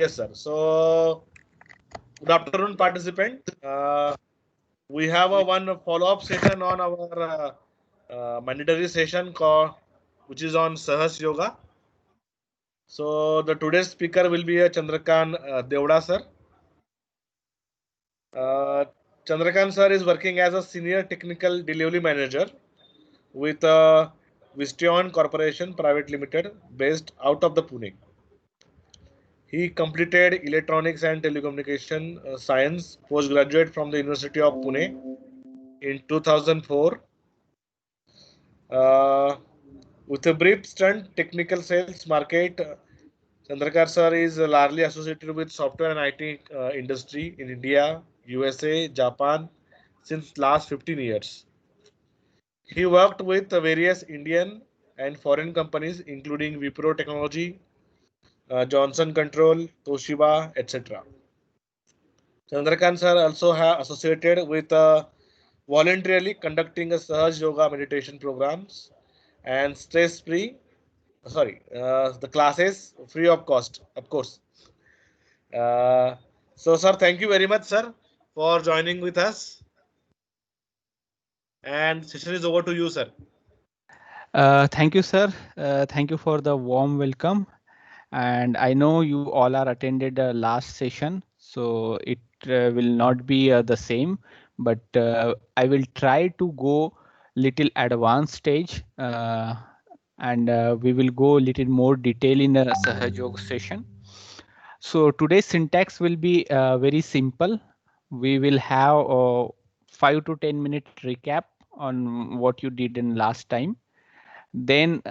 Yes, sir. So, good afternoon, participant. We have a one follow-up session on our mandatory session which is on Sahas Yoga. So, the today's speaker will be Chandrakant Devda, sir. Uh, Chandrakant sir is working as a senior technical delivery manager with Vistion Corporation Private Limited, based out of the Pune. He completed electronics and telecommunication science postgraduate from the University of Pune in 2004. Uh, with a brief stunt technical sales market, Chandrakar sir is largely associated with software and IT industry in India, USA, Japan since last 15 years. He worked with various Indian and foreign companies including Wipro Technology, Johnson Control, Toshiba, etc. Chandrakant sir also have associated with voluntarily conducting a Sahaj Yoga meditation programs and stress-free, the classes free of cost, of course. Uh, so, sir, thank you very much, sir, for joining with us. And session is over to you, sir. Thank you, sir. Thank you for the warm welcome. And I know you all are attended last session, so it will not be the same, but I will try to go little advanced stage, and we will go little more detail in a Sahaj Yoga session. So today's syntax will be very simple. We will have a 5 to 10 minute recap on what you did in last time. Then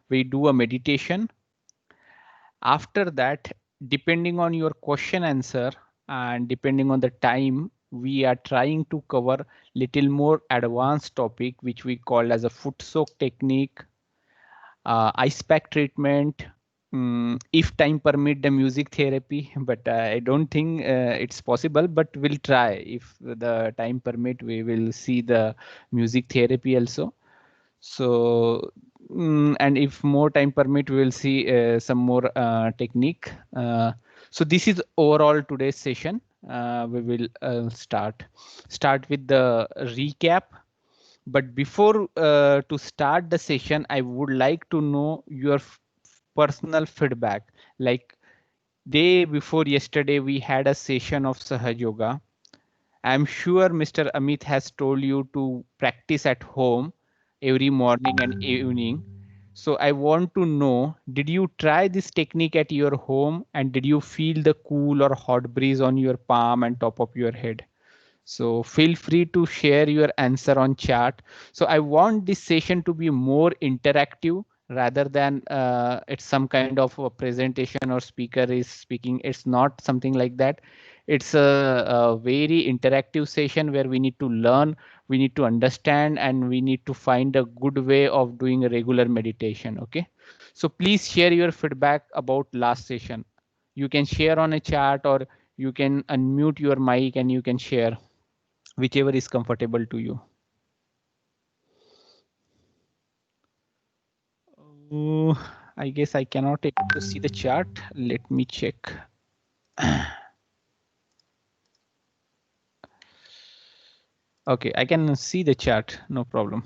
we do a meditation. After that, depending on your question answer and depending on the time, we are trying to cover little more advanced topic, which we call as a foot soak technique, ice pack treatment, if time permit the music therapy, but I don't think it's possible, but we'll try. If the time permit, we will see the music therapy also. So, and if more time permit, we will see some more technique. So this is overall today's session. We will start with the recap. But before to start the session, I would like to know your personal feedback. Like day before yesterday, we had a session of Sahaj Yoga. I'm sure Mr. Amit has told you to practice at home every morning and evening. So I want to know, did you try this technique at your home and did you feel the cool or hot breeze on your palm and top of your head? So feel free to share your answer on chat. So I want this session to be more interactive rather than it's some kind of a presentation or speaker is speaking. It's not something like that. It's a very interactive session where we need to learn, we need to understand, and we need to find a good way of doing a regular meditation. Okay. So please share your feedback about last session. You can share on a chat or you can unmute your mic and you can share whichever is comfortable to you. Uh, I guess I cannot able to see the chart. Let me check. Okay, I can see the chart. No problem.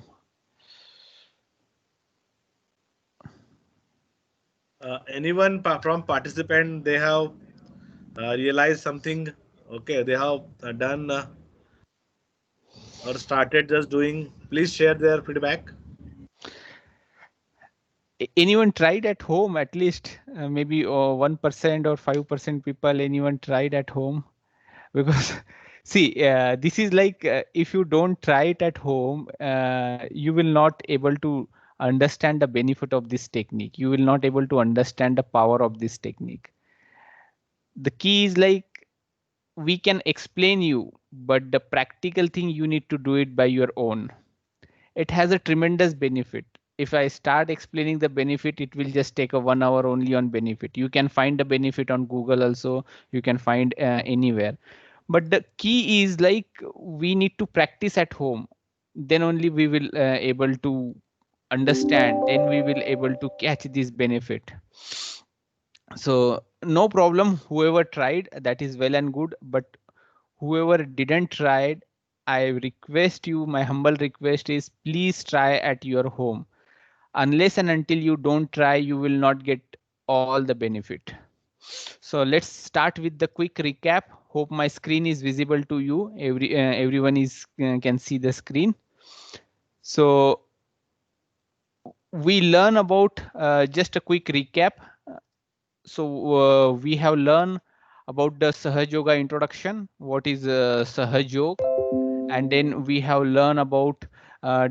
Anyone from participant, they have realized something. Okay, they have done or started just doing. Please share their feedback. Anyone tried at home? At least maybe 1% or 5% people. Anyone tried at home? Because see, this is like if you don't try it at home, you will not able to understand the benefit of this technique. You will not able to understand the power of this technique. The key is like we can explain you, but the practical thing you need to do it by your own. It has a tremendous benefit. If I start explaining the benefit, it will just take a 1 hour only on benefit. You can find the benefit on Google also. You can find anywhere. But the key is like we need to practice at home. Then only we will able to understand. Then we will able to catch this benefit. So no problem, whoever tried, that is well and good, but whoever didn't try, I request you, my humble request is please try at your home. Unless and until you don't try, you will not get all the benefit. So let's start with the quick recap. Hope my screen is visible to you. Everyone is can see the screen. So we learn about just a quick recap. So we have learned about the Sahaj Yoga introduction. What is Sahaj Yoga? And then we have learned about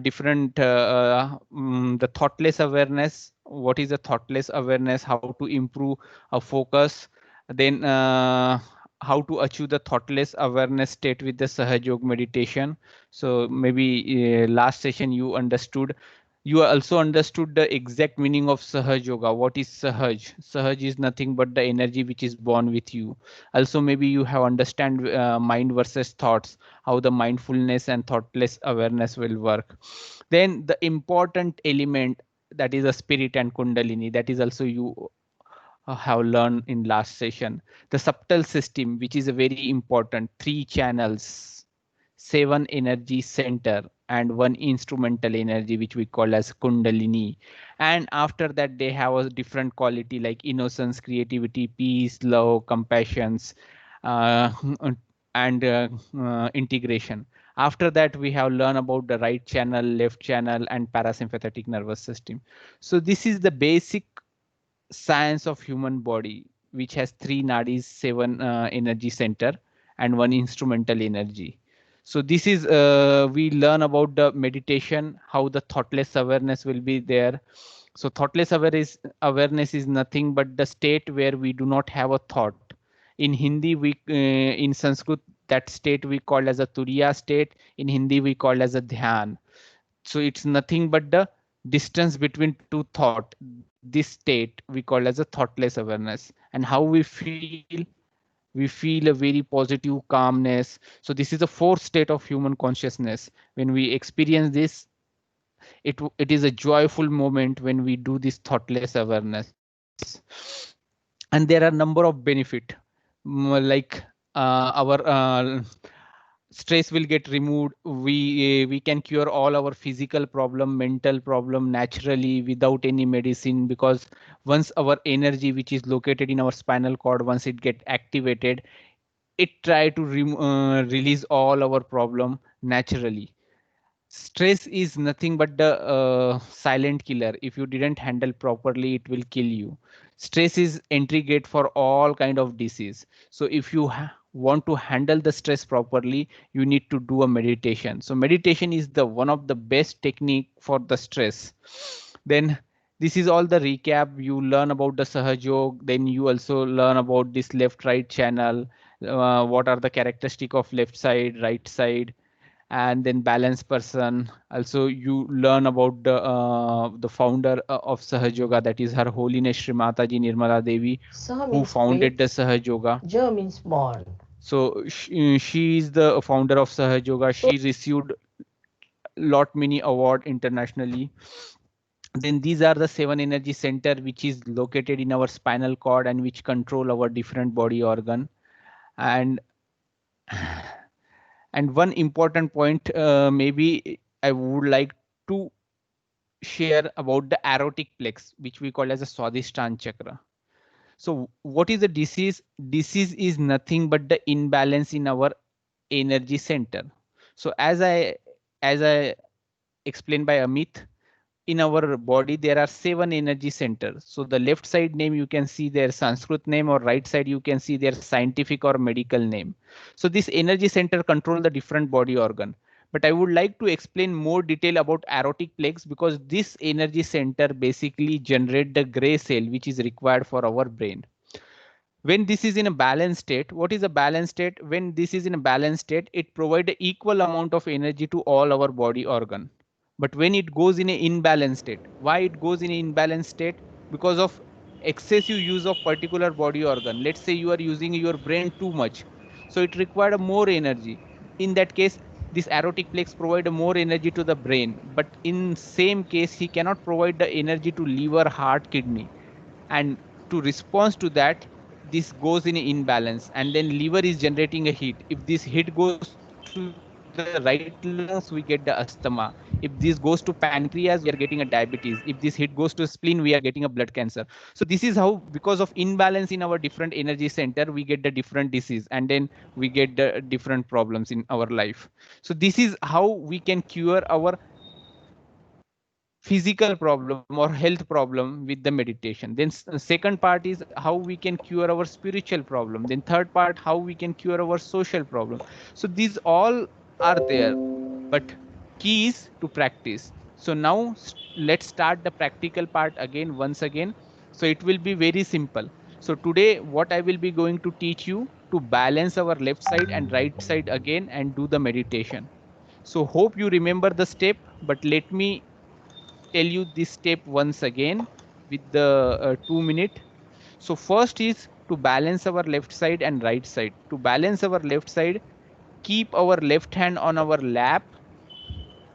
different the thoughtless awareness. What is the thoughtless awareness? How to improve a focus? Then how to achieve the thoughtless awareness state with the Sahaj Yoga meditation. So maybe last session you understood. You also understood the exact meaning of Sahaj Yoga. What is Sahaj? Sahaj is nothing but the energy which is born with you. Also, maybe you have understand mind versus thoughts, how the mindfulness and thoughtless awareness will work. Then the important element, that is a spirit and Kundalini, that is also you have learned in last session. The subtle system, which is a very important, 3 channels, 7 energy center and 1 instrumental energy, which we call as Kundalini. And after that, they have a different quality like innocence, creativity, peace, love, compassions, uh, and integration. After that, we have learned about the right channel, left channel, and parasympathetic nervous system. So this is the basic science of human body, which has 3 nadis, 7 energy center, and 1 instrumental energy. So this is we learn about the meditation, how the thoughtless awareness will be there. So thoughtless awareness is nothing but the state where we do not have a thought. In Hindi, we in Sanskrit, that state we call as a turiya state. In Hindi, we call as a dhyan. So it's nothing but the distance between two thought. This state we call as a thoughtless awareness. And how we feel a very positive calmness. So this is the fourth state of human consciousness. When we experience this, it is a joyful moment when we do this thoughtless awareness. And there are number of benefit, like our stress will get removed. We can cure all our physical problem, mental problem naturally without any medicine, because once our energy which is located in our spinal cord, once it get activated, it try to release all our problem naturally. Stress is nothing but the silent killer. If you didn't handle properly, it will kill you. Stress is entry gate for all kind of disease. So if you want to handle the stress properly, you need to do a meditation. So meditation is the one of the best technique for the stress. Then this is all the recap. You learn about the Sahaj Yoga, then you also learn about this left right channel, what are the characteristic of left side, right side, and then balanced person. Also you learn about the founder of Sahaj Yoga, that is Her Holiness Shri Mataji Nirmala Devi, who founded the Sahaj Yoga. Ja means born. So she is the founder of Sahaj Yoga. She received lot many award internationally. Then these are the 7 energy center which is located in our spinal cord and which control our different body organ. And one important point, maybe I would like to share about the aortic plex, which we call as a Swadhisthana chakra. So what is the disease? Disease is nothing but the imbalance in our energy center. So as I explained by Amit, in our body there are 7 energy centers. So the left side name you can see their Sanskrit name, or right side you can see their scientific or medical name. So this energy center control the different body organ. But I would like to explain more detail about aortic plex, because this energy center basically generate the gray cell which is required for our brain. When this is in a balanced state, what is a balanced state? When this is in a balanced state, it provides an equal amount of energy to all our body organ. But when it goes in an imbalanced state, why it goes in an imbalanced state? Because of excessive use of particular body organ. Let's say you are using your brain too much, so it required more energy. In that case, this aortic plex provide more energy to the brain, but in same case he cannot provide the energy to liver, heart, kidney. And to respond to that, this goes in an imbalance, and then liver is generating a heat. If this heat goes to the right lungs, we get the asthma. If this goes to pancreas, we are getting a diabetes. If this heat goes to spleen, we are getting a blood cancer. So this is how, because of imbalance in our different energy center, we get the different disease, and then we get the different problems in our life. So this is how we can cure our physical problem or health problem with the meditation. Then second part is how we can cure our spiritual problem. Then third part, how we can cure our social problem. So these all are there, but key is to practice. So now let's start the practical part again, once again. So it will be very simple. So today what I will be going to teach you to balance our left side and right side again and do the meditation. So hope you remember the step, but let me tell you this step once again with the 2 minute. So first is to balance our left side and right side. To balance our left side, keep our left hand on our lap,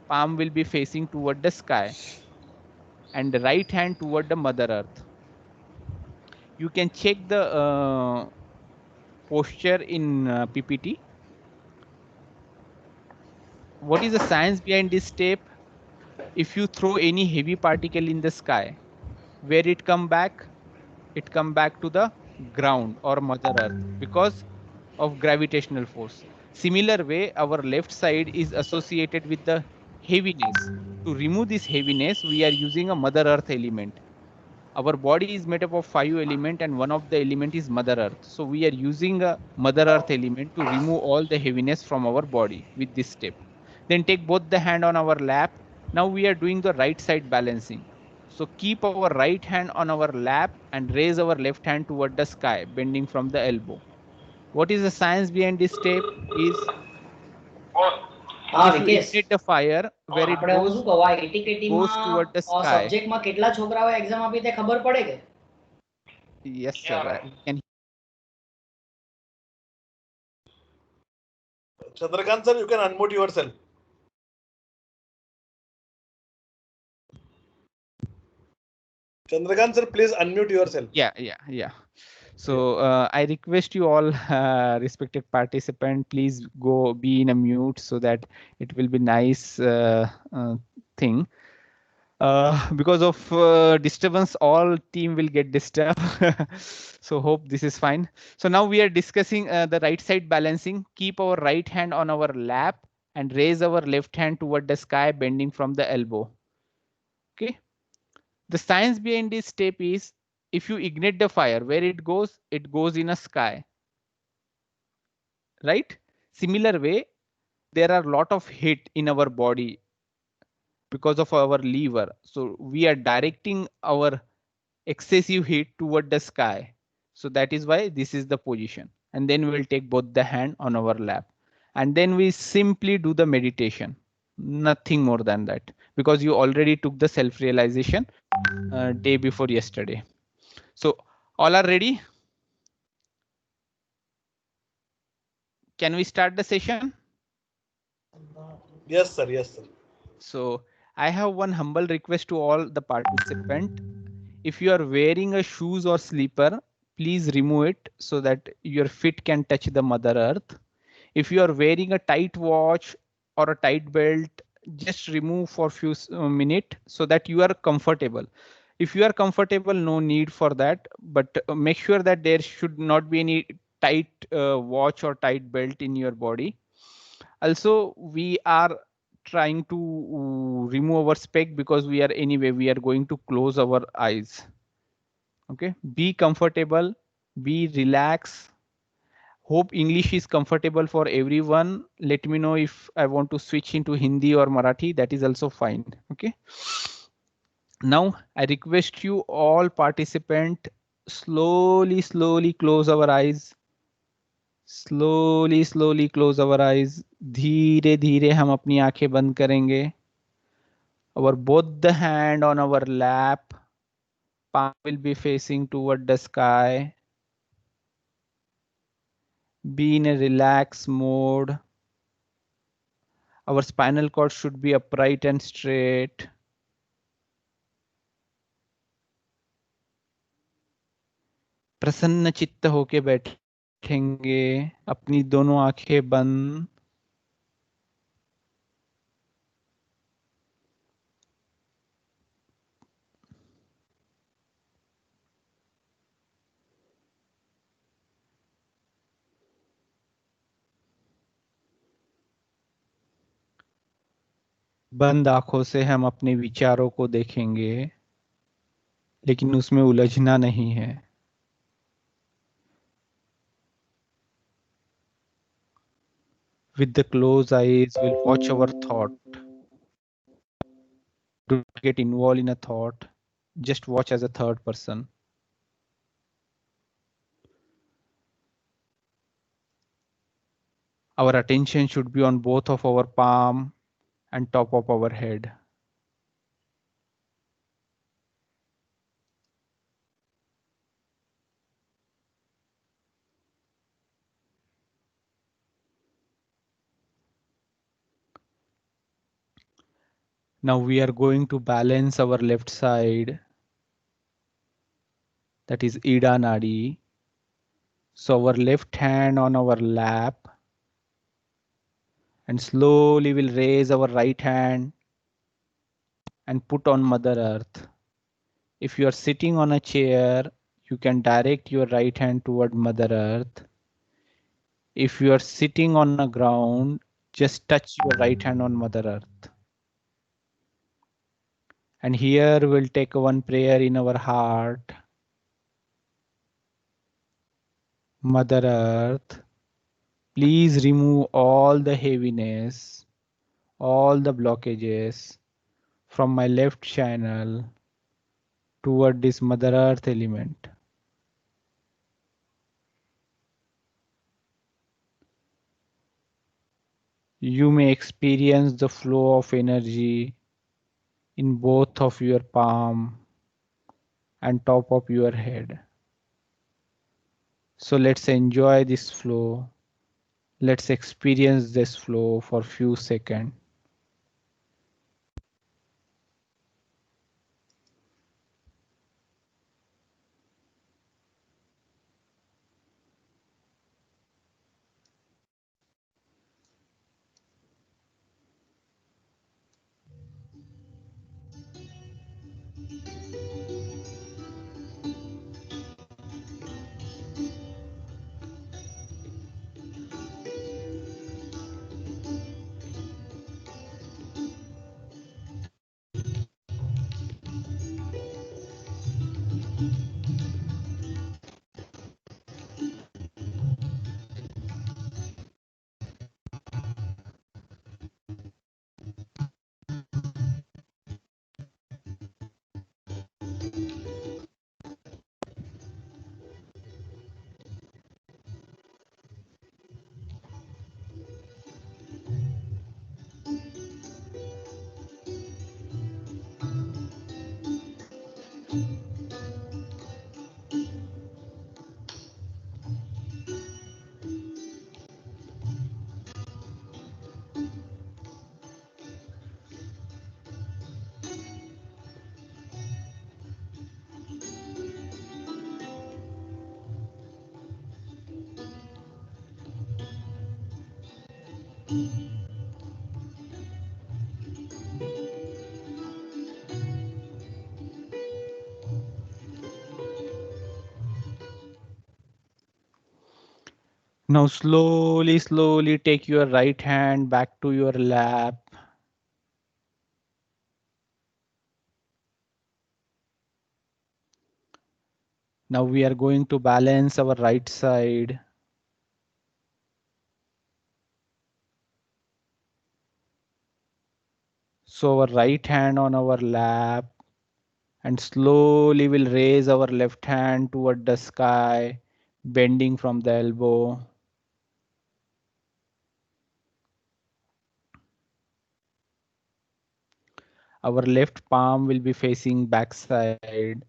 palm will be facing toward the sky, and the right hand toward the Mother Earth. You can check the posture in PPT. What is the science behind this step? If you throw any heavy particle in the sky, where it come back? It come back to the ground or Mother Earth because of gravitational force. Similar way, our left side is associated with the heaviness. To remove this heaviness, we are using a Mother Earth element. Our body is made up of 5 elements, and one of the element is Mother Earth. So we are using a Mother Earth element to remove all the heaviness from our body with this step. Then take both the hand on our lap. Now we are doing the right side balancing. So keep our right hand on our lap and raise our left hand toward the sky, bending from the elbow. What is the science behind this step? Is if you ignite the fire, where it આપણે હું શું કહું આ 80 goes toward the sky. સબ્જેક્ટમાં કેટલા છોકરાઓ exam આપી તે ખબર પડે કે? Yes, sir. We can. Chandrakant sir, you can unmute yourself. Chandrakant sir, please unmute yourself. Yeah. So I request you all, respected participant, please go be in a mute so that it will be nice thing. Because of disturbance, all team will get disturbed. So hope this is fine. So now we are discussing the right side balancing. Keep our right hand on our lap and raise our left hand toward the sky, bending from the elbow. Okay. The science behind this step is, if you ignite the fire, where it goes in a sky. Right? Similar way, there are a lot of heat in our body because of our liver. So we are directing our excessive heat toward the sky. So that is why this is the position. And then we will take both the hand on our lap. And then we simply do the meditation. Nothing more than that, because you already took the self-realization day before yesterday. So all are ready? Can we start the session? Yes, sir. Yes, sir. So I have one humble request to all the participants. If you are wearing a shoes or slipper, please remove it so that your feet can touch the Mother Earth. If you are wearing a tight watch or a tight belt, just remove for few minutes so that you are comfortable. If you are comfortable, no need for that, but make sure that there should not be any tight watch or tight belt in your body. Also, we are trying to remove our spec because we are going to close our eyes. Okay, be comfortable, be relaxed. Hope English is comfortable for everyone. Let me know if I want to switch into Hindi or Marathi, that is also fine. Okay. Now I request you all participant, slowly close our eyes. Slowly close our eyes. धीरे धीरे हम अपनी आंखें बंद करेंगे. Our both the hand on our lap, palm will be facing toward the sky. Be in a relaxed mode. Our spinal cord should be upright and straight. प्रसन्न चित्त होके बैठेंगे, अपनी दोनों आंखें बंद। बंद आंखों से हम अपने विचारों को देखेंगे, लेकिन उसमें उलझना नहीं है। With the closed eyes, we'll watch our thought. Don't get involved in a thought. Just watch as a third person. Our attention should be on both of our palm and top of our head. Now we are going to balance our left side, that is Ida Nadi. So our left hand on our lap, and slowly we'll raise our right hand and put on Mother Earth. If you are sitting on a chair, you can direct your right hand toward Mother Earth. If you are sitting on the ground, just touch your right hand on Mother Earth. And here we'll take one prayer in our heart. Mother Earth, please remove all the heaviness, all the blockages from my left channel toward this Mother Earth element. You may experience the flow of energy in both of your palm and top of your head. So let's enjoy this flow. Let's experience this flow for few seconds. Now slowly take your right hand back to your lap. Now we are going to balance our right side. So our right hand on our lap, and slowly we'll raise our left hand toward the sky, bending from the elbow. Our left palm will be facing backside.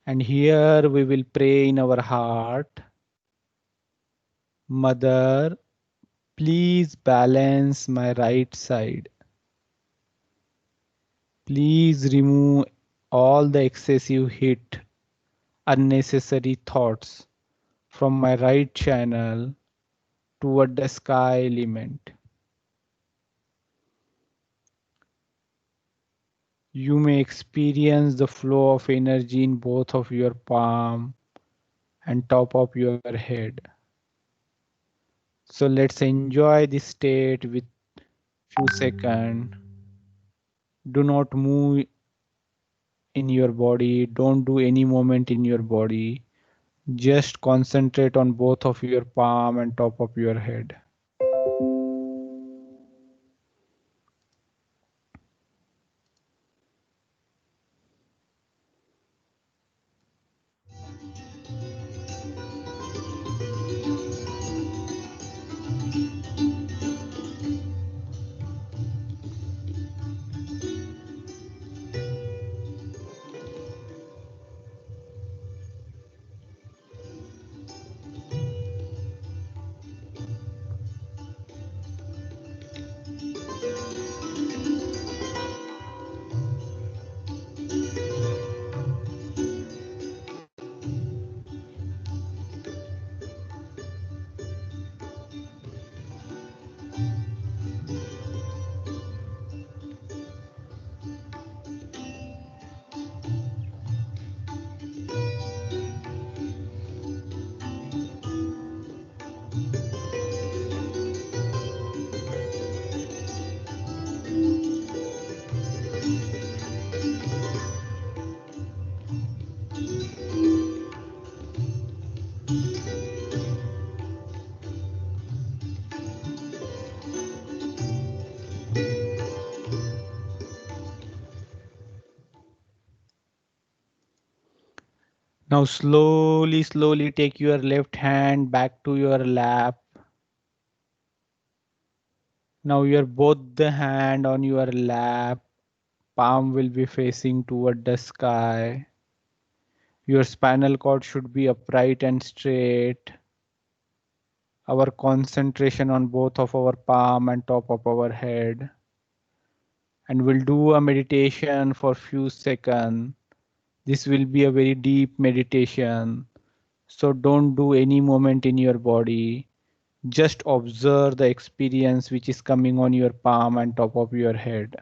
And here we will pray in our heart. Mother, please balance my right side. Please remove all the excessive heat unnecessary thoughts from my right channel toward the sky element. You may experience the flow of energy in both of your palm and top of your head. So let's enjoy this state with few seconds. Do not move in your body. Don't do any movement in your body. Just concentrate on both of your palm and top of your head. Now slowly take your left hand back to your lap. Now your both the hand on your lap, palm will be facing toward the sky. Your spinal cord should be upright and straight. Our concentration on both of our palm and top of our head. And we'll do a meditation for few seconds. This will be a very deep meditation. So don't do any movement in your body. Just observe the experience which is coming on your palm and top of your head.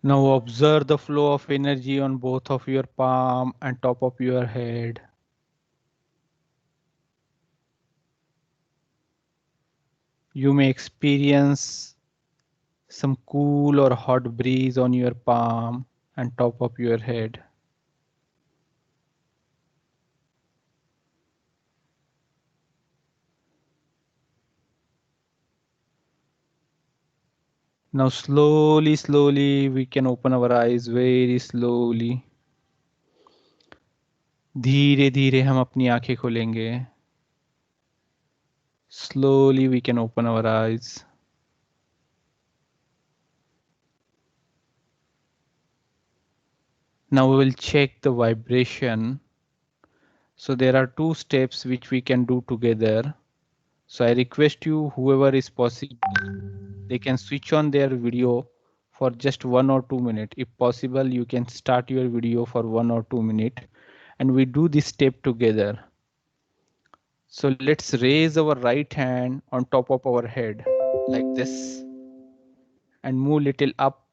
Now observe the flow of energy on both of your palm and top of your head. You may experience some cool or hot breeze on your palm and top of your head. Now slowly we can open our eyes very slowly. धीरे धीरे हम अपनी आंखें खोलेंगे. Slowly we can open our eyes. Now we will check the vibration. So there are 2 steps which we can do together. So I request you, whoever is possible, they can switch on their video for just 1 or 2 minutes. If possible, you can start your video for 1 or 2 minutes and we do this step together. So let's raise our right hand on top of our head like this and move little up,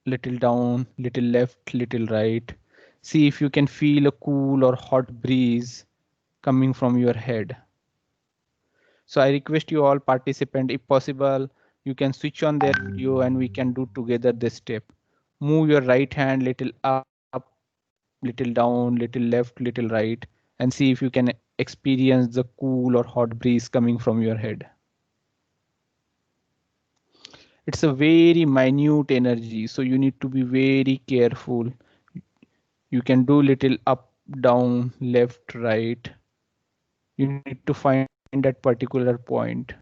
little down, little left, little right. See if you can feel a cool or hot breeze coming from your head. So I request you all participant, if possible, you can switch on their video and we can do together this step. Move your right hand little up, little down, little left, little right, and see if you can experience the cool or hot breeze coming from your head. It's a very minute energy, so you need to be very careful. You can do little up, down, left, right. You need to find that particular point.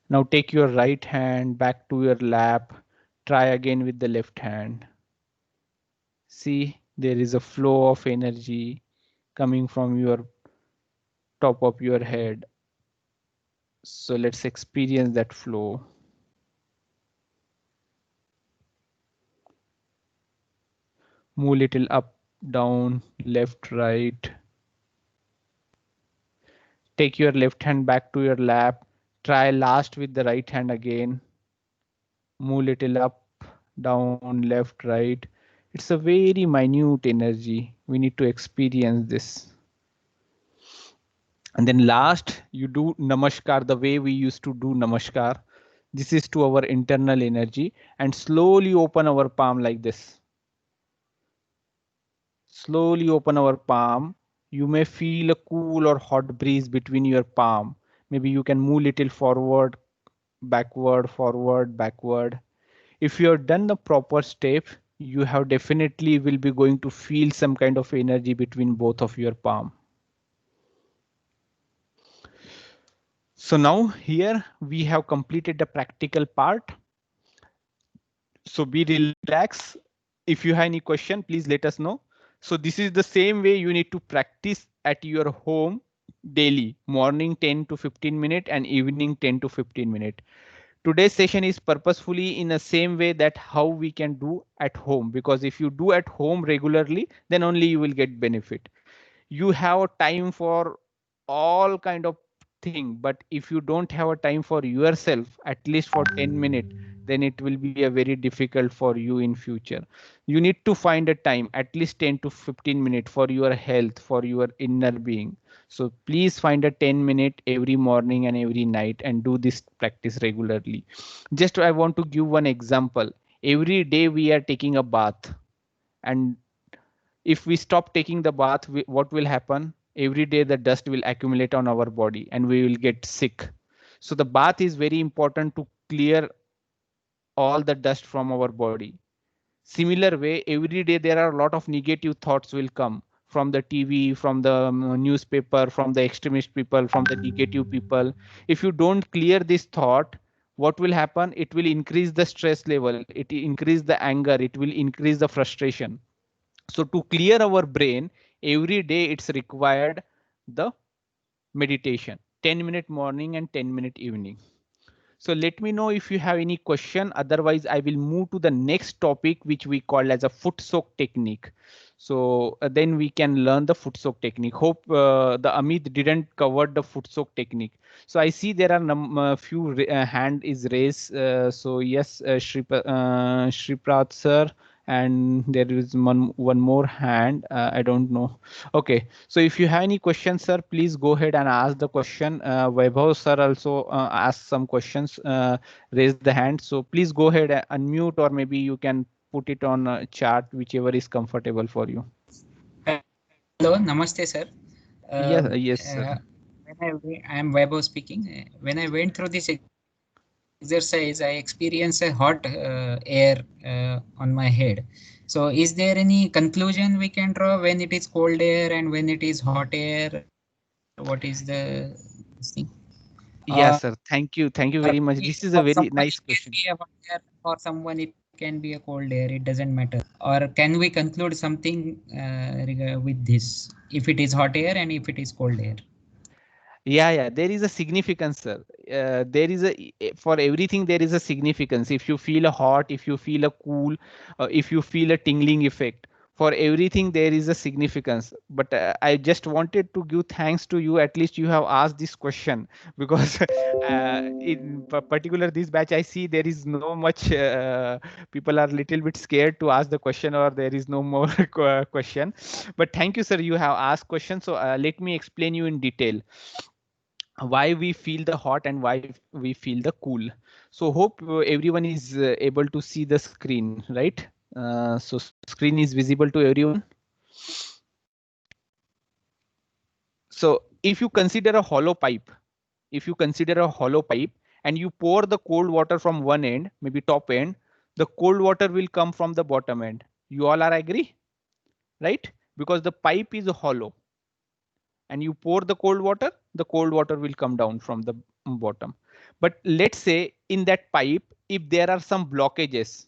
Now take your right hand back to your lap. Try again with the left hand. See, there is a flow of energy coming from your top of your head. So let's experience that flow. Move little up, down, left, right. Take your left hand back to your lap. Try last with the right hand again. Move little up, down, left, right. It's a very minute energy. We need to experience this. And then last, you do namaskar the way we used to do namaskar. This is to our internal energy and slowly open our palm like this. Slowly open our palm. You may feel a cool or hot breeze between your palm. Maybe you can move little forward, backward, forward, backward. If you have done the proper step, you have definitely will be going to feel some kind of energy between both of your palm. So now here we have completed the practical part. So be relaxed. If you have any question, please let us know. So this is the same way you need to practice at your home daily, morning 10 to 15 minutes and evening 10 to 15 minutes. Today's session is purposefully in the same way that how we can do at home, because if you do at home regularly, then only you will get benefit. You have a time for all kind of thing, but if you don't have a time for yourself, at least for 10 minutes, then it will be a very difficult for you in future. You need to find a time, at least 10 to 15 minutes for your health, for your inner being. So please find a 10 minute every morning and every night and do this practice regularly. Just I want to give one example. Every day we are taking a bath, and if we stop taking the bath, what will happen? Every day the dust will accumulate on our body and we will get sick. So the bath is very important to clear all the dust from our body. Similar way, every day there are a lot of negative thoughts will come from the TV, from the newspaper, from the extremist people, from the negative people. If you don't clear this thought, what will happen? It will increase the stress level, it will increase the anger, it will increase the frustration. So to clear our brain, every day it's required the meditation, 10-minute morning and 10-minute evening. So let me know if you have any question. Otherwise, I will move to the next topic, which we call as a foot soak technique. So then we can learn the foot soak technique. Hope the Amit didn't cover the foot soak technique. So I see there are few hand is raised. So yes, Shriprat sir, and there is one more hand. I don't know. Okay, so if you have any questions, sir, please go ahead and ask the question. Vaibhav sir also asked some questions, raise the hand. So please go ahead and unmute, or maybe you can put it on chat, whichever is comfortable for you. Hello, namaste, sir. Yes, sir. I am Vaibhav speaking. When I went through this exercise, I experienced a hot air on my head. So is there any conclusion we can draw when it is cold air and when it is hot air? What is the thing? Yes, sir. Thank you. Thank you very much. This is a For very someone nice it can question. be a hot air, for someone it can be a cold air. It doesn't matter. Or can we conclude something with this? If it is hot air and if it is cold air. Yeah, there is a significance, sir. There is for everything there is a significance. If you feel a hot, if you feel a cool, if you feel a tingling effect, for everything there is a significance. But I just wanted to give thanks to you. At least you have asked this question because in particular this batch I see there is no much people are little bit scared to ask the question, or there is no more question. But thank you, sir. You have asked question. So let me explain you in detail why we feel the hot and why we feel the cool. So hope everyone is able to see the screen, right? So screen is visible to everyone. So if you consider a hollow pipe, and you pour the cold water from one end, maybe top end, the cold water will come from the bottom end. You all are agree, right? Because the pipe is hollow, and you pour the cold water will come down from the bottom. But let's say in that pipe, if there are some blockages,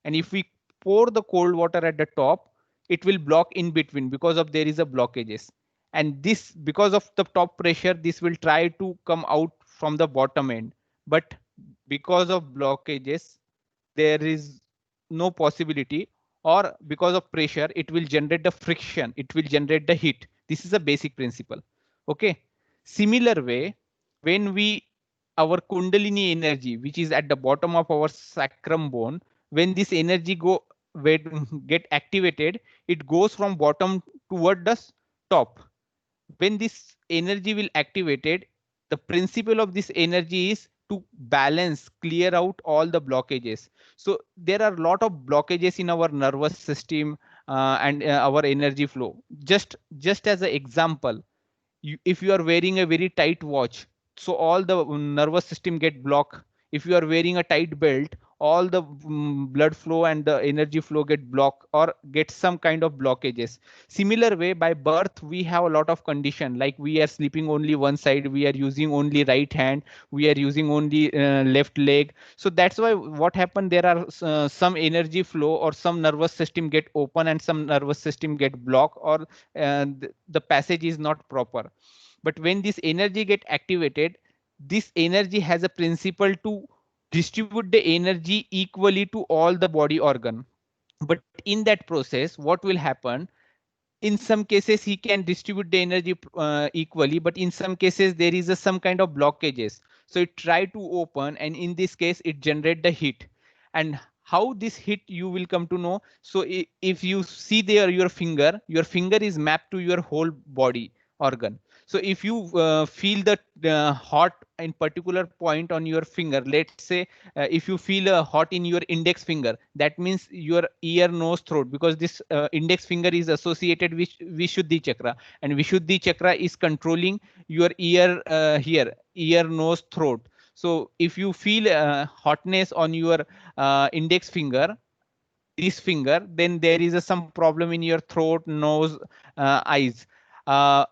and if we pour the cold water at the top, it will block in between because of there is a blockages. And this, because of the top pressure, this will try to come out from the bottom end. But because of blockages, there is no possibility, or because of pressure, it will generate the friction, it will generate the heat. This is a basic principle. Okay. Similar way, when we, our kundalini energy, which is at the bottom of our sacrum bone, when this energy get activated, it goes from bottom toward the top. When this energy will activated, the principle of this energy is to balance, clear out all the blockages. So there are a lot of blockages in our nervous system and our energy flow. Just as an example, if you are wearing a very tight watch, so all the nervous system get blocked. If you are wearing a tight belt, all the blood flow and the energy flow get blocked or get some kind of blockages. Similar way, by birth we have a lot of condition, like we are sleeping only one side, we are using only right hand, we are using only left leg. So that's why what happened, there are some energy flow or some nervous system get open and some nervous system get blocked, or the passage is not proper. But when this energy get activated, this energy has a principle to distribute the energy equally to all the body organ. But in that process, what will happen, in some cases he can distribute the energy equally, but in some cases there is some kind of blockages, so it try to open, and in this case it generate the heat. And how this heat you will come to know, so if you see there your finger is mapped to your whole body organ. So if you feel the hot in particular point on your finger, let's say if you feel hot in your index finger, that means your ear, nose, throat, because this index finger is associated with Vishuddhi chakra, and Vishuddhi chakra is controlling your ear, here, ear, nose, throat. So if you feel hotness on your index finger, this finger, then there is some problem in your throat, nose, eyes.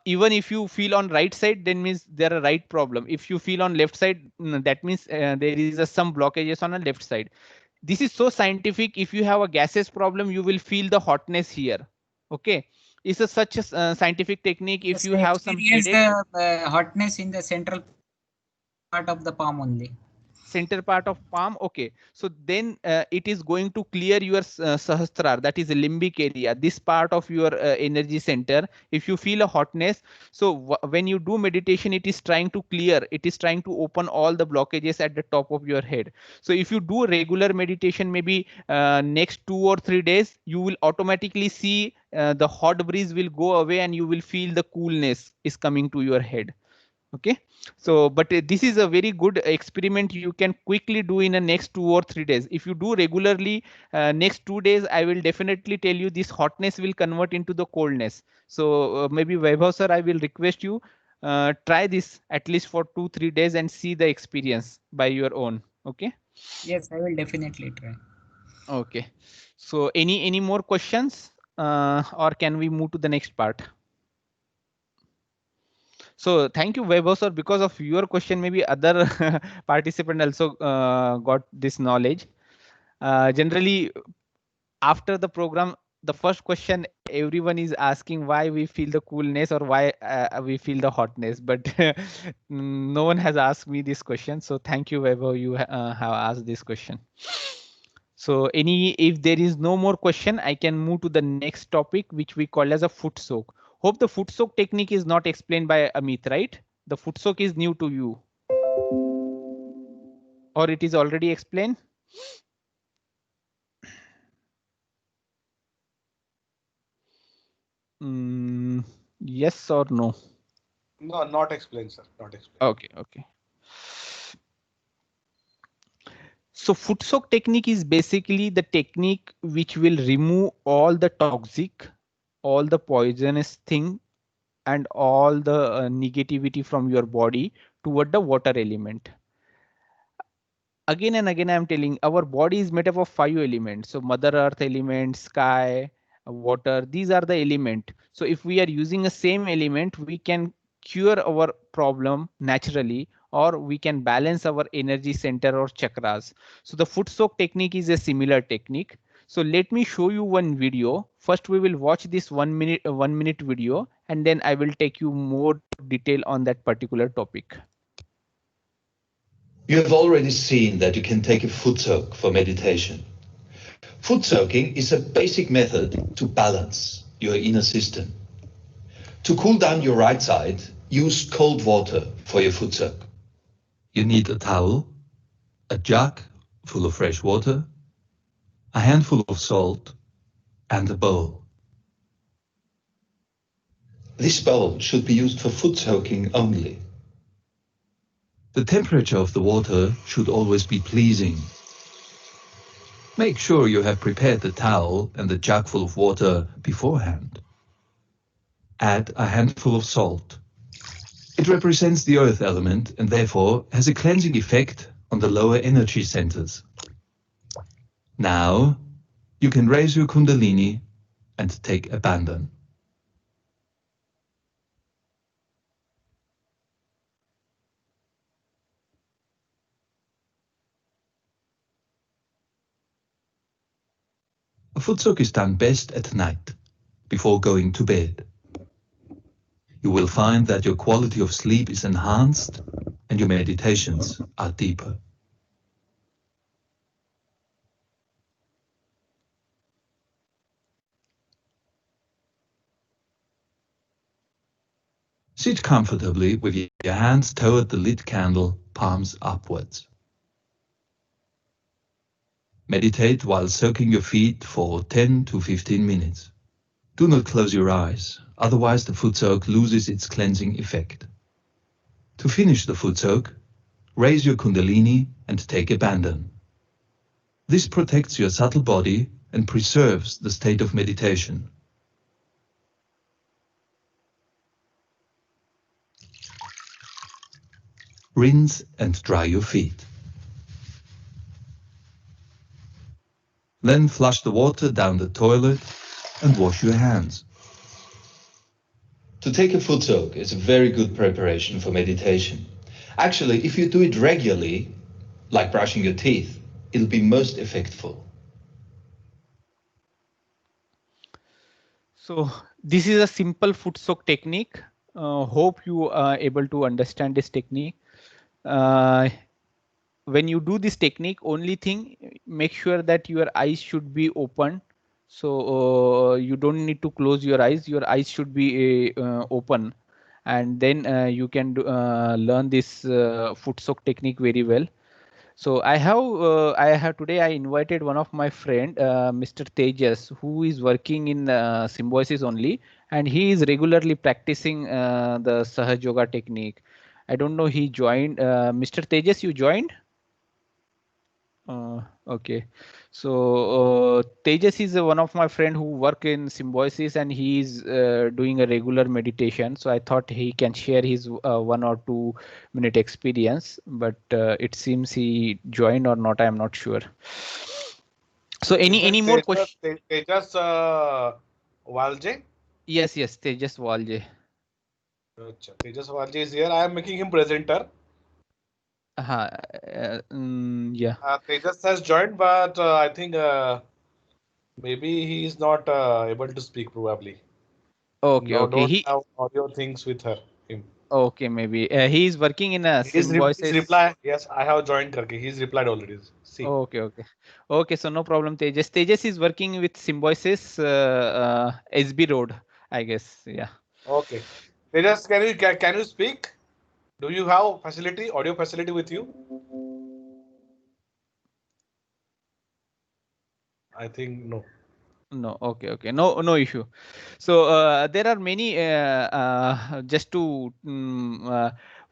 Even if you feel on right side, then means there are right problem. If you feel on left side, that means there is some blockages on the left side. This is so scientific. If you have a gases problem, you will feel the hotness here. Okay. It's such a scientific technique. If Yes, you I have some experienced headache, the hotness in the central part of the palm only. center part of palm. Okay, so then it is going to clear your sahasrara, that is a limbic area, this part of your energy center. If you feel a hotness, so when you do meditation, it is trying to clear, it is trying to open all the blockages at the top of your head. So if you do regular meditation, maybe next 2 or 3 days, you will automatically see the hot breeze will go away and you will feel the coolness is coming to your head. Okay. So but this is a very good experiment you can quickly do in the next 2 or 3 days. If you do regularly, next 2 days I will definitely tell you this hotness will convert into the coldness. So maybe Vaibhav sir, I will request you try this at least for 2-3 days and see the experience by your own. Okay. Yes, I will definitely try. Okay. So any more questions, or can we move to the next part? So thank you, Vaibhav sir. Because of your question, maybe other participant also got this knowledge. Generally, after the program, the first question everyone is asking why we feel the coolness or why we feel the hotness, but no one has asked me this question. So thank you, Vaibhav, you have asked this question. So if there is no more question, I can move to the next topic, which we call as a foot soak. Hope the foot soak technique is not explained by Amit, right? The foot soak is new to you, or it is already explained? Yes or no? No, not explained, sir. Not explained. Okay, okay. So foot soak technique is basically the technique which will remove all the toxic, all the poisonous thing, and all the negativity from your body toward the water element. Again and again, I'm telling, our body is made up of 5 elements. So Mother Earth element, sky, water, these are the element. So if we are using a same element, we can cure our problem naturally, or we can balance our energy center or chakras. So the foot soak technique is a similar technique. So let me show you one video. First, we will watch this 1 minute video, and then I will take you more detail on that particular topic. You have already seen that you can take a foot soak for meditation. Foot soaking is a basic method to balance your inner system. To cool down your right side, use cold water for your foot soak. You need a towel, a jug full of fresh water, a handful of salt, and a bowl. This bowl should be used for foot soaking only. The temperature of the water should always be pleasing. Make sure you have prepared the towel and the jug full of water beforehand. Add a handful of salt. It represents the earth element and therefore has a cleansing effect on the lower energy centers. Now you can raise your Kundalini and take abandon. A foot soak is done best at night, before going to bed. You will find that your quality of sleep is enhanced and your meditations are deeper. Sit comfortably with your hands toward the lit candle, palms upwards. Meditate while soaking your feet for 10 to 15 minutes. Do not close your eyes, otherwise the foot soak loses its cleansing effect. To finish the foot soak, raise your Kundalini and take abandon. This protects your subtle body and preserves the state of meditation. Rinse and dry your feet. Then flush the water down the toilet and wash your hands. To take a foot soak is a very good preparation for meditation. Actually, if you do it regularly, like brushing your teeth, it'll be most effectful. So this is a simple foot soak technique. Hope you are able to understand this technique. When you do this technique, only thing, make sure that your eyes should be open. So you don't need to close your eyes. Your eyes should be open, and then you can learn this foot soak technique very well. So I have today I invited one of my friend, Mr. Tejas, who is working in Symbiosis only, and he is regularly practicing the Sahaj Yoga technique. I don't know, he joined. Mr. Tejas, you joined? Okay, so Tejas is one of my friend who work in Symbiosis, and he is doing a regular meditation. So I thought he can share his 1 or 2 minute experience, but it seems he joined or not, I am not sure. So any more question? Tejas Walje? Yes, Tejas Walje. Tejas Walje is here. I am making him presenter. Yeah. Tejas has joined, but I think maybe he is not able to speak probably. Okay, No, okay. don't have audio things with him. Okay, maybe he is working in a His Symbiosis. reply, yes, I have joined Karke. He's replied already. See. Okay. So no problem, Tejas. Tejas is working with Symbiosis SB Road, I guess. Yeah. Okay. Tejas, can you speak? Do you have audio facility with you? I think no. No, okay. No issue. So there are many just to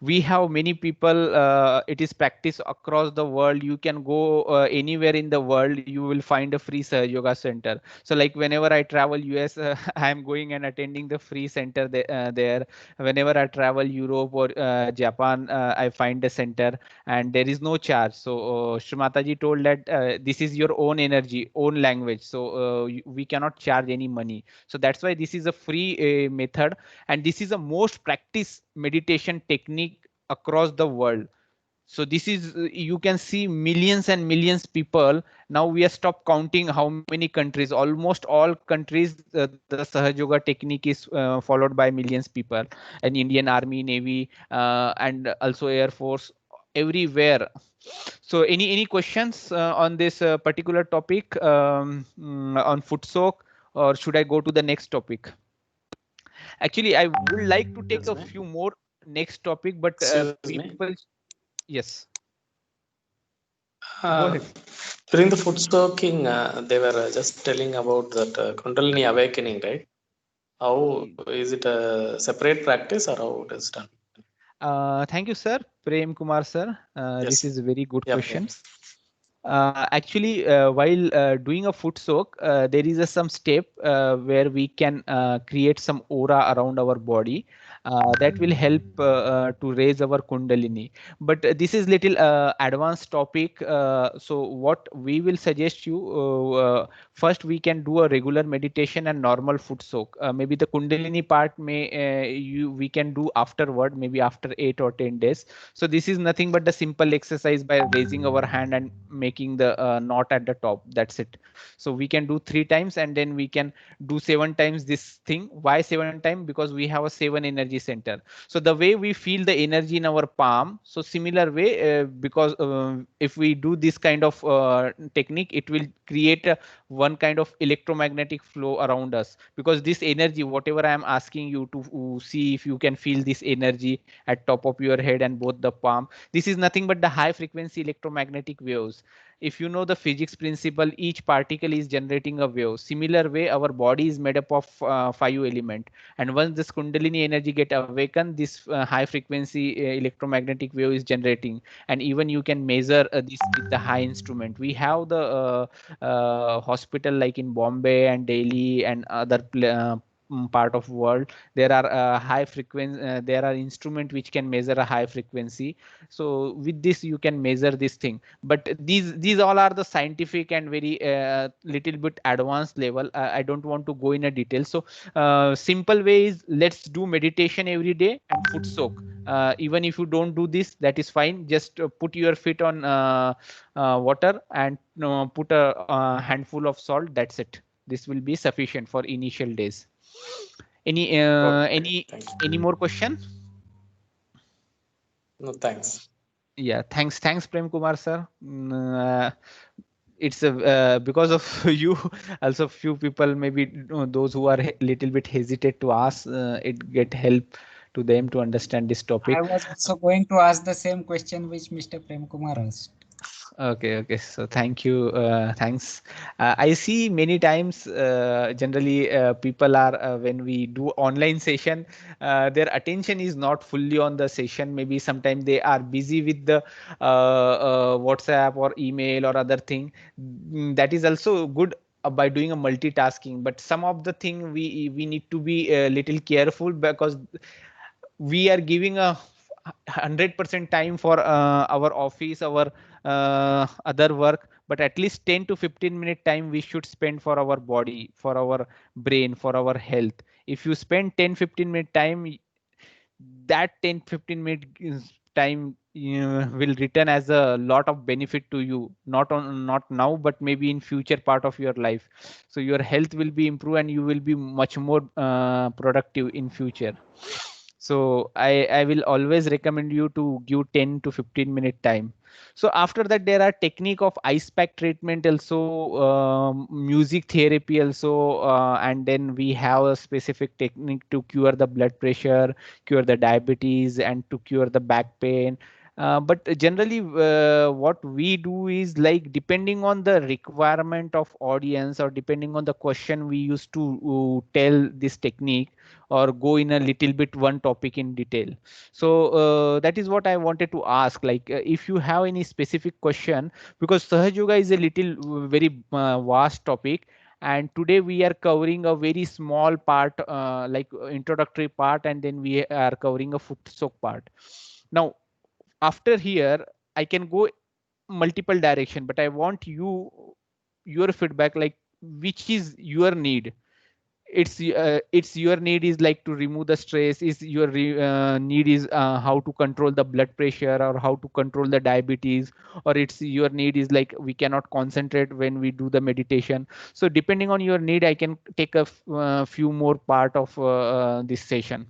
we have many people. It is practiced across the world. You can go anywhere in the world. You will find a free yoga center. So like whenever I travel US, I am going and attending the free center there. Whenever I travel Europe or Japan, I find a center and there is no charge. So Shrimataji told that this is your own energy, own language. So we cannot charge any money. So that's why this is a free method, and this is a most practiced meditation technique across the world. So this is you can see millions and millions people. Now we have stopped counting how many countries. Almost all countries, the Sahaj Yoga technique is followed by millions people. And Indian Army, Navy, and also Air Force, everywhere. So any questions on this particular topic on foot soak, or should I go to the next topic? Actually, I would like to take a few more next topic, but people. Yes. Go ahead. During the foot soaking, they were just telling about that Kundalini awakening, right? How is it a separate practice or how it is done? Thank you, sir. Prem Kumar, sir. Yes. This is a very good question. Yes. Actually, while doing a foot soak, there is some step where we can create some aura around our body that will help to raise our kundalini. But this is little advanced topic. So what we will suggest you, first we can do a regular meditation and normal foot soak. Maybe the kundalini part we can do afterward, maybe after 8 or 10 days. So this is nothing but the simple exercise by raising our hand and making the knot at the top. That's it. So we can do 3 times and then we can do 7 times this thing. Why 7 times? Because we have a 7 energy center. So the way we feel the energy in our palm, so similar way, because if we do this kind of technique, it will create one kind of electromagnetic flow around us, because this energy, whatever I am asking you to see if you can feel this energy at top of your head and both the palm, this is nothing but the high frequency electromagnetic waves. If you know the physics principle, each particle is generating a wave. Similar way, our body is made up of 5 element, and once this kundalini energy get awakened, this high frequency electromagnetic wave is generating, and even you can measure this with the high instrument. We have the hospital like in Bombay and Delhi and other part of world. There are high frequency, there are instrument which can measure a high frequency. So with this you can measure this thing, but these all are the scientific and very little bit advanced level. I don't want to go in a detail. So simple way is, let's do meditation every day and foot soak. Even if you don't do this, that is fine. Just put your feet on water and put a handful of salt. That's it. This will be sufficient for initial days. Any more question? No, thanks. Yeah, thanks Prem Kumar sir. It's because of you also few people, maybe those who are little bit hesitate to ask, it get help to them to understand this topic. I was also going to ask the same question which Mr. Prem Kumar asked. Okay. So thank you. Thanks. I see many times generally people are when we do online session, their attention is not fully on the session. Maybe sometimes they are busy with the WhatsApp or email or other thing. That is also good by doing a multitasking. But some of the thing we need to be a little careful, because we are giving a 100% time for our office, our other work, but at least 10 to 15-minute time we should spend for our body, for our brain, for our health. If you spend 10-15-minute time, that 10-15-minute time will return as a lot of benefit to you, not now, but maybe in future part of your life. So your health will be improved and you will be much more productive in future. So I will always recommend you to give 10 to 15-minute time. So after that, there are technique of ice pack treatment also, music therapy also, and then we have a specific technique to cure the blood pressure, cure the diabetes, and to cure the back pain. But generally, what we do is like depending on the requirement of audience or depending on the question, we used to tell this technique or go in a little bit one topic in detail. So that is what I wanted to ask. Like if you have any specific question, because Sahaj Yoga is a little very vast topic. And today we are covering a very small part, like introductory part, and then we are covering a foot soak part. Now, after here, I can go multiple direction, but I want your feedback, like which is your need. It's your need is like to remove the stress, is your need is how to control the blood pressure or how to control the diabetes, or it's your need is like we cannot concentrate when we do the meditation. So depending on your need, I can take a few more part of this session.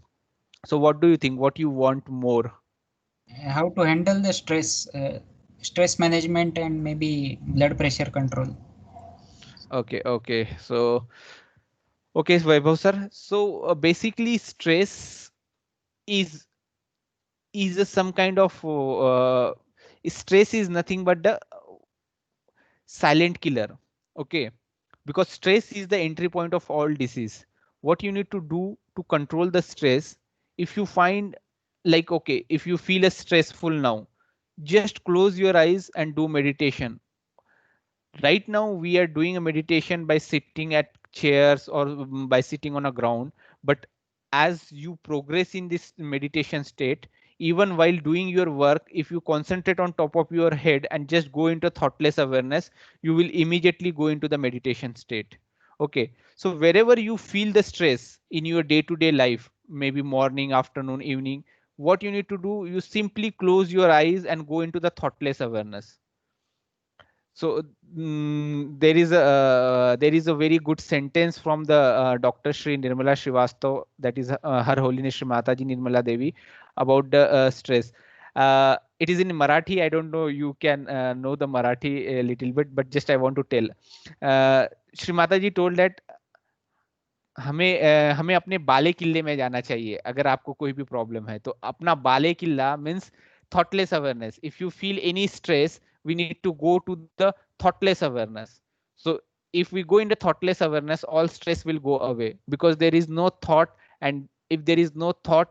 So what do you think, what you want more? How to handle the stress management and maybe blood pressure control. Okay, so okay, Vaibhav sir, so basically stress is some kind of stress is nothing but the silent killer. Okay, because stress is the entry point of all disease. What you need to do to control the stress, if you find like, okay, if you feel a stressful now, just close your eyes and do meditation. Right now we are doing a meditation by sitting at chairs or by sitting on a ground, but as you progress in this meditation state, even while doing your work, if you concentrate on top of your head and just go into thoughtless awareness, you will immediately go into the meditation state. Okay, so wherever you feel the stress in your day-to-day life, maybe morning, afternoon, evening, what you need to do, you simply close your eyes and go into the thoughtless awareness. So there is a very good sentence from the Dr. Shri Nirmala Srivastava, that is Her Holiness Shri Mataji Nirmala Devi, about the stress. It is in Marathi. I don't know, you can know the Marathi a little bit, but just I want to tell. Shri Mataji told that हमें अपने बाले किल्ले में जाना चाहिए अगर आपको कोई भी प्रॉब्लम है, तो अपना बाले किल्ला means thoughtless awareness. If you feel any stress, we need to go to the thoughtless awareness. So if we go into thoughtless awareness, all stress will go away because there is no thought. And if there is no thought,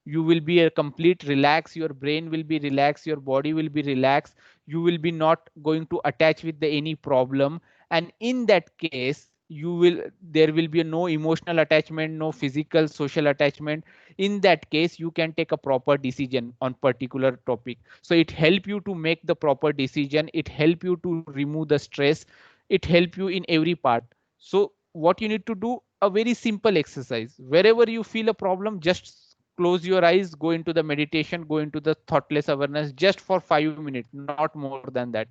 you will be a complete relax, your brain will be relaxed, your body will be relaxed, you will be not going to attach with any problem. And in that case, there will be no emotional attachment, no physical social attachment. In that case, you can take a proper decision on particular topic. So it help you to make the proper decision, it help you to remove the stress, it help you in every part. So what you need to do, a very simple exercise, wherever you feel a problem, just close your eyes, go into the meditation, go into the thoughtless awareness just for 5 minutes, not more than that.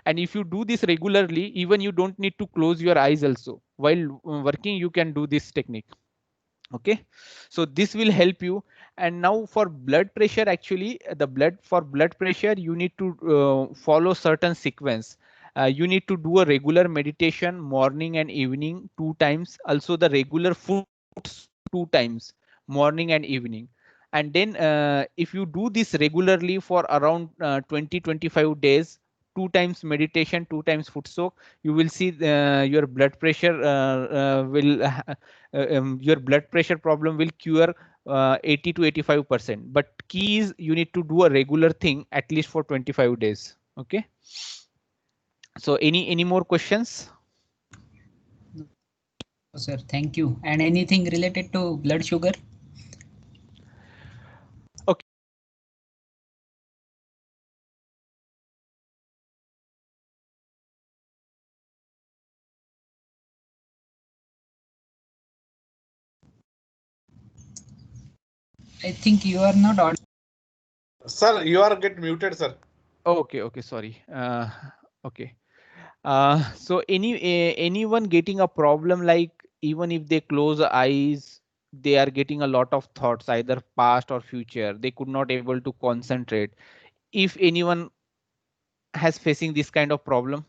And if you do this regularly, even you don't need to close your eyes also. While working, you can do this technique. Okay, so this will help you. And now for blood pressure, actually for blood pressure, you need to follow certain sequence. You need to do a regular meditation morning and evening 2 times, also the regular foods 2 times, morning and evening. And then if you do this regularly for around 20-25 days, 2 times meditation, 2 times foot soak, you will see your blood pressure your blood pressure problem will cure 80 to 85%. But key is you need to do a regular thing at least for 25 days. Okay, so any more questions? Sir, thank you. And anything related to blood sugar? I think you are not audible. Sir, you are get muted, sir. Okay, sorry. Okay. So anyone getting a problem, like even if they close eyes, they are getting a lot of thoughts, either past or future. They could not able to concentrate. If anyone has facing this kind of problem.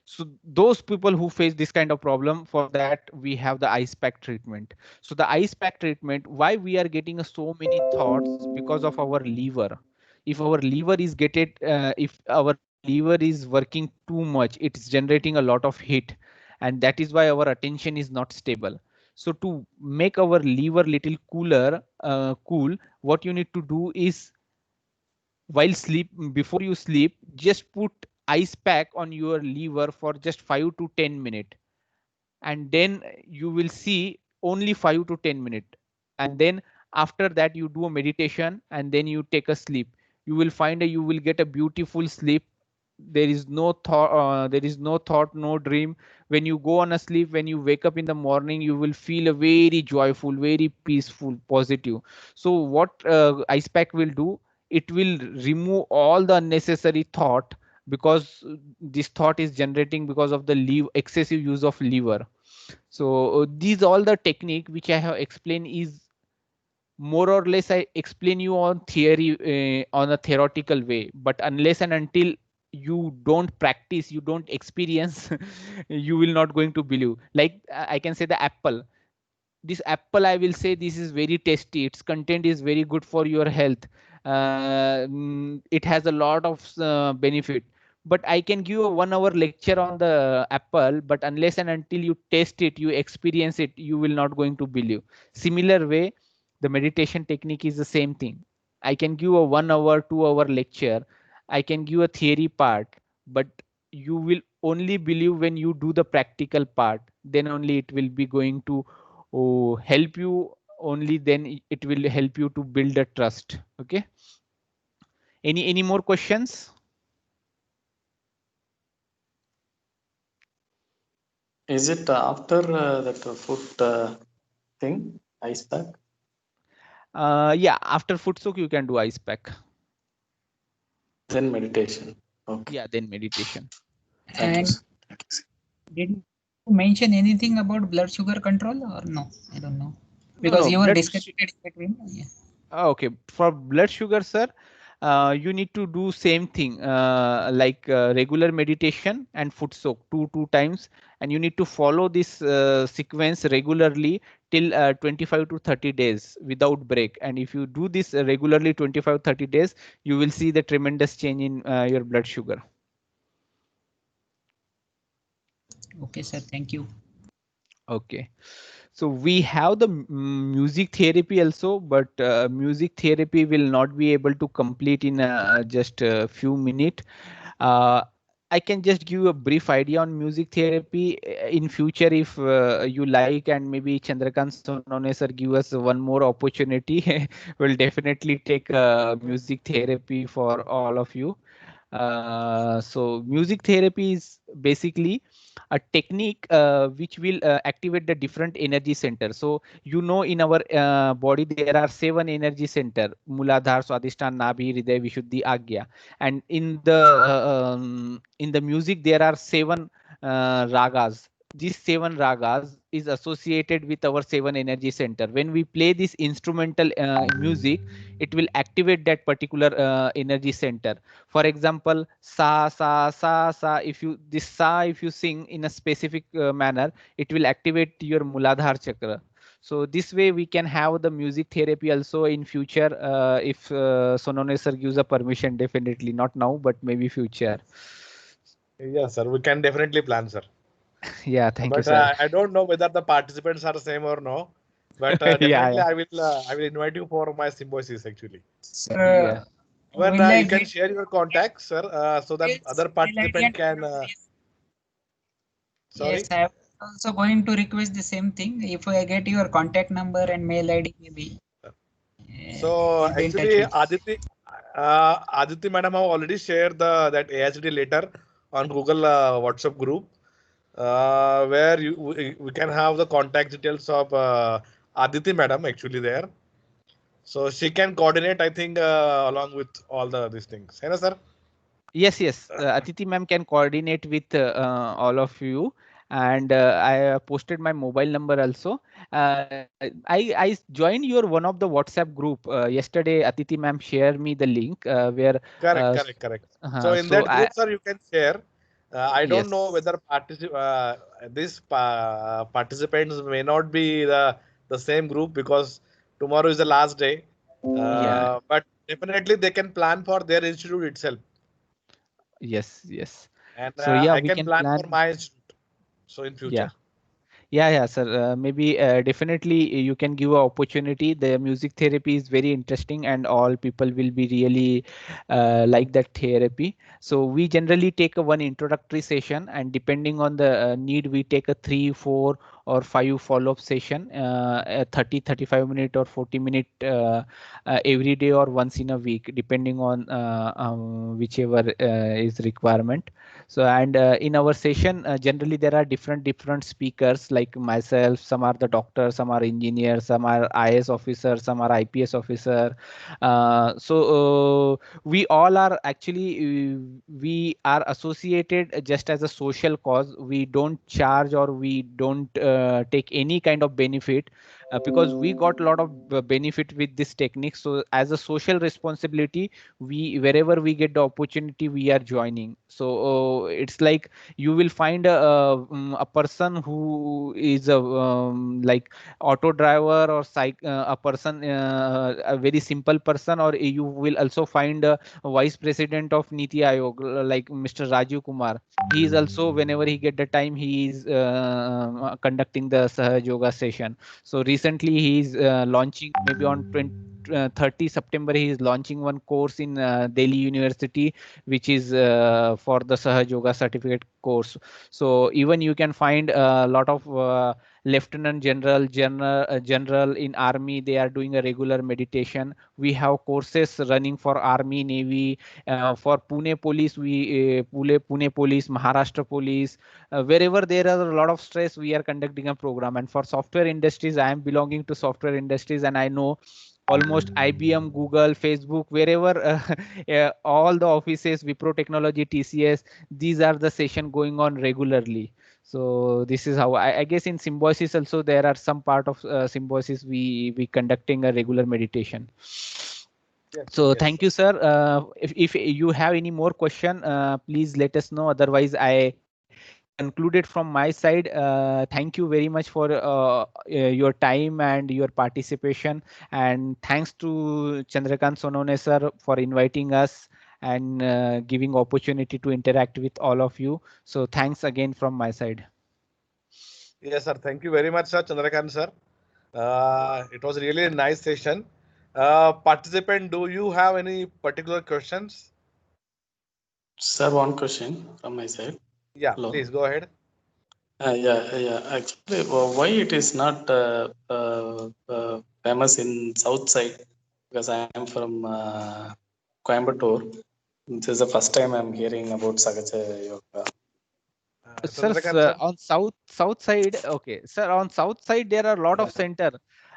So those people who face this kind of problem, for that we have the ice pack treatment. So the ice pack treatment, why we are getting so many thoughts? Because of our liver. If our liver is if our liver is working too much, it's generating a lot of heat, and that is why our attention is not stable. So to make our liver little cool, what you need to do is, while before you sleep, just put ice pack on your liver for just 5 to 10 minutes, and then you will see only 5 to 10 minutes, and then after that you do a meditation, and then you take a sleep. You will find you will get a beautiful sleep. There is no thought, no dream. When you go on a sleep, when you wake up in the morning, you will feel a very joyful, very peaceful, positive. So what ice pack will do, it will remove all the unnecessary thought, because this thought is generating because of the excessive use of liver. So these all the technique which I have explained is more or less I explain you on theory, on a theoretical way, but unless and until you don't practice, you don't experience, you will not going to believe. Like I can say the apple. This apple, I will say this is very tasty. Its content is very good for your health. It has a lot of benefit. But I can give a 1 hour lecture on the apple, but unless and until you taste it, you experience it, you will not going to believe. Similar way, the meditation technique is the same thing. I can give a 1 hour, 2 hour lecture. I can give a theory part, but you will only believe when you do the practical part. Then only it will be going to help you. Only then it will help you to build a trust. Okay. Any more questions? Is it after that food thing, ice pack? Yeah, after foot soak you can do ice pack. Then meditation. Okay. Yeah, then meditation. Thank you, And sir. Thank you, sir. did you mention anything about blood sugar control or no? I don't know. Because No, you were blood disconnected in between. Yeah. Okay, for blood sugar, sir, you need to do same thing, like regular meditation and foot soak two times, and you need to follow this sequence regularly till 25 to 30 days without break. And if you do this regularly 25-30 days, you will see the tremendous change in your blood sugar. Okay, sir. Thank you. Okay. So we have the music therapy also, but music therapy will not be able to complete in just a few minutes. I can just give a brief idea on music therapy. In future, if you like, and maybe Chandrakant Sonone sir give us one more opportunity, we'll definitely take music therapy for all of you. So music therapy is basically a technique which will activate the different energy center. So in our body there are 7 energy center: Muladhara, Swadhisthana, Nabhi, Hriday, Vishuddhi, Agya. And in the music there are 7 ragas. These 7 ragas is associated with our 7 energy center. When we play this instrumental music, it will activate that particular energy center. For example, sa, if you sing in a specific manner, it will activate your Muladhara chakra. So this way we can have the music therapy also in future, if Sonone sir gives a permission. Definitely not now, but maybe future. Yeah, sir, we can definitely plan, sir. Yeah, thank you, But sir. I don't know whether the participants are same or no. But Yeah, definitely I will invite you for my symbiosis actually. yeah. When Will I you can get share your contacts, sir, so that other mail ID participant and can. Sorry. Yes, I am also going to request the same thing. If I get your contact number and mail ID, maybe. So I'll be in touch actually, with Aditi madam have already shared that AICD letter on Google WhatsApp group. where we can have the contact details of Aditi madam actually there. So she can coordinate, I think, along with all these things. Hai na, sir? Yes, yes. Aditi ma'am can coordinate with all of you. And I posted my mobile number also. I joined your one of the WhatsApp group yesterday. Aditi ma'am shared me the link where Correct, uh, correct, correct. So in so that I group, sir, you can share. I don't know yes. whether these participants may not be the same group because tomorrow is the last day. Yeah. But definitely they can plan for their institute itself, Yes, yes. and So yeah, I we can can plan for plan. my institute. So in Yeah. future. Yeah, sir. Maybe definitely you can give an opportunity. The music therapy is very interesting, and all people will be really like that therapy. So we generally take a one introductory session, and depending on the need, we take a 3, 4, or 5 follow-up session, a 30, 35 minute or 40 minute every day or once in a week, depending on whichever is requirement. So and in our session, generally there are different speakers like myself. Some are the doctors, some are engineers, some are IS officers, some are IPS officer. We all are actually we are associated just as a social cause. We don't charge or we don't take any kind of benefit because we got a lot of benefit with this technique. So as a social responsibility, we wherever we get the opportunity, we are joining. So it's like you will find a person who is a like auto driver or a person, a very simple person, or you will also find a vice president of Niti Aayog like Mr. Rajiv Kumar. He is also, whenever he get the time, he is conducting the Sahaj Yoga session. So recently he is launching, maybe on 30 September, he is launching one course in Delhi University, which is for the Sahaj Yoga certificate course. So even you can find a lot of lieutenant general in army. They are doing a regular meditation. We have courses running for army, navy, for Pune police. Pune police, Maharashtra police, wherever there are a lot of stress, we are conducting a program. And for software industries, I am belonging to software industries, and I know almost IBM, Google, Facebook, wherever all the offices, Wipro Technology, TCS, these are the session going on regularly. So this is how I guess in Symbiosis also there are some part of Symbiosis we conducting a regular meditation. Yes, So yes. thank you, sir. If you have any more question, please let us know. Otherwise, I concluded from my side. Thank you very much for your time and your participation. And thanks to Chandrakant Sonone sir for inviting us and giving opportunity to interact with all of you. So thanks again from my side. Yes, sir. Thank you very much, sir, Chandrakant sir. It was really a nice session. Participant, do you have any particular questions? Sir, one question from my side. Yeah, Hello. please go ahead. Yeah. Actually, why it is not famous in south side? Because I am from Coimbatore. This is the first time I'm hearing about Sagacha Yoga. Sir, Chandrakant sir. on south side, okay, sir, on south side there are a lot of center.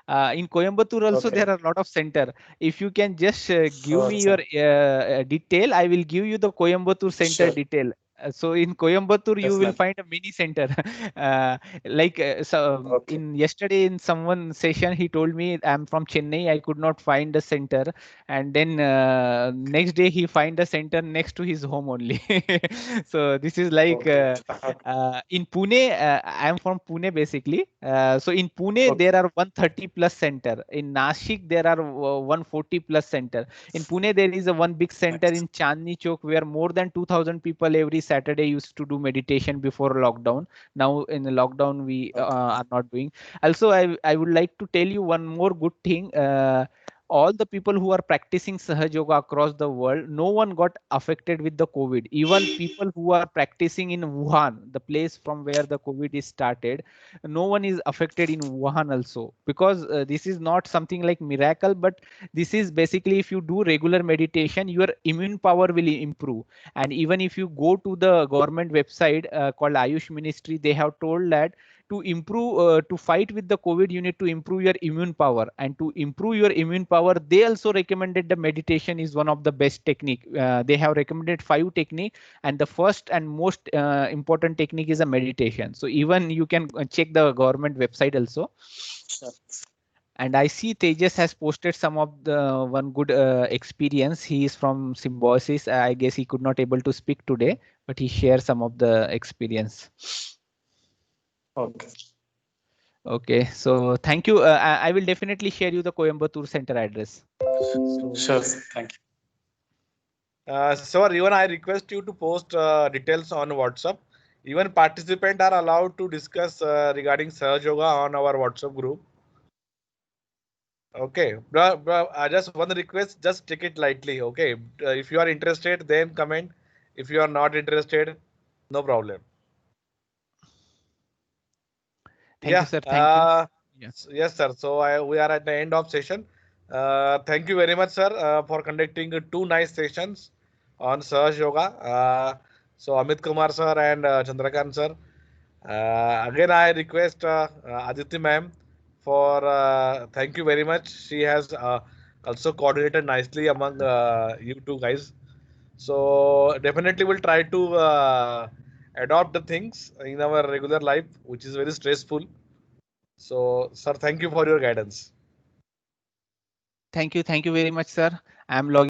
In Coimbatore also Okay. there are a lot of center. If you can just give me Sure. your detail, I will give you the Coimbatore center Sure. detail. So in Coimbatore you will Definitely. find a mini center. Okay. In yesterday in someone session he told me I'm from Chennai, I could not find a center, and then next day he find a center next to his home only. So this is like. Okay. In Pune, I am from Pune basically. So in Pune, Okay. there are 130 plus center. In Nashik, there are 140 plus center. In Pune, there is a one big center Nice. in Chandni Chowk where more than 2,000 people every Saturday used to do meditation before lockdown. Now in the lockdown, we Okay. are not doing. Also, I would like to tell you one more good thing. all the people who are practicing Sahaj Yoga across the world, no one got affected with the COVID. Even people who are practicing in Wuhan, the place from where the COVID is started, no one is affected in Wuhan also, because this is not something like miracle, but this is basically, if you do regular meditation, your immune power will improve. And even if you go to the government website called Ayush Ministry, they have told that to improve, to fight with the COVID, you need to improve your immune power. And to improve your immune power, they also recommended the meditation is one of the best technique. They have recommended 5 technique, and the first and most important technique is a meditation. So even you can check the government website also. Sure. And I see Tejas has posted some of the one good experience. He is from Symbiosis. I guess he could not able to speak today, but he shared some of the experience. Okay. Okay, so thank you. I will definitely share you the Coimbatore center address. Sure. Thank you. Sir, even I request you to post details on WhatsApp. Even participants are allowed to discuss regarding Sahaj Yoga on our WhatsApp group. Okay, just one request, just take it lightly. Okay, if you are interested, then comment. If you are not interested, no problem. Thank you, sir. Thank you. Yeah. Yes, sir. So we are at the end of session. Thank you very much, sir, for conducting 2 nice sessions on Sahaj Yoga. So Amit Kumar sir and Chandrakant sir. Again, I request Aditi ma'am for thank you very much. She has also coordinated nicely among you two guys. So definitely we'll try to adopt the things in our regular life, which is very stressful. So, sir, thank you for your guidance. Thank you. Thank you very much, sir. I'm logging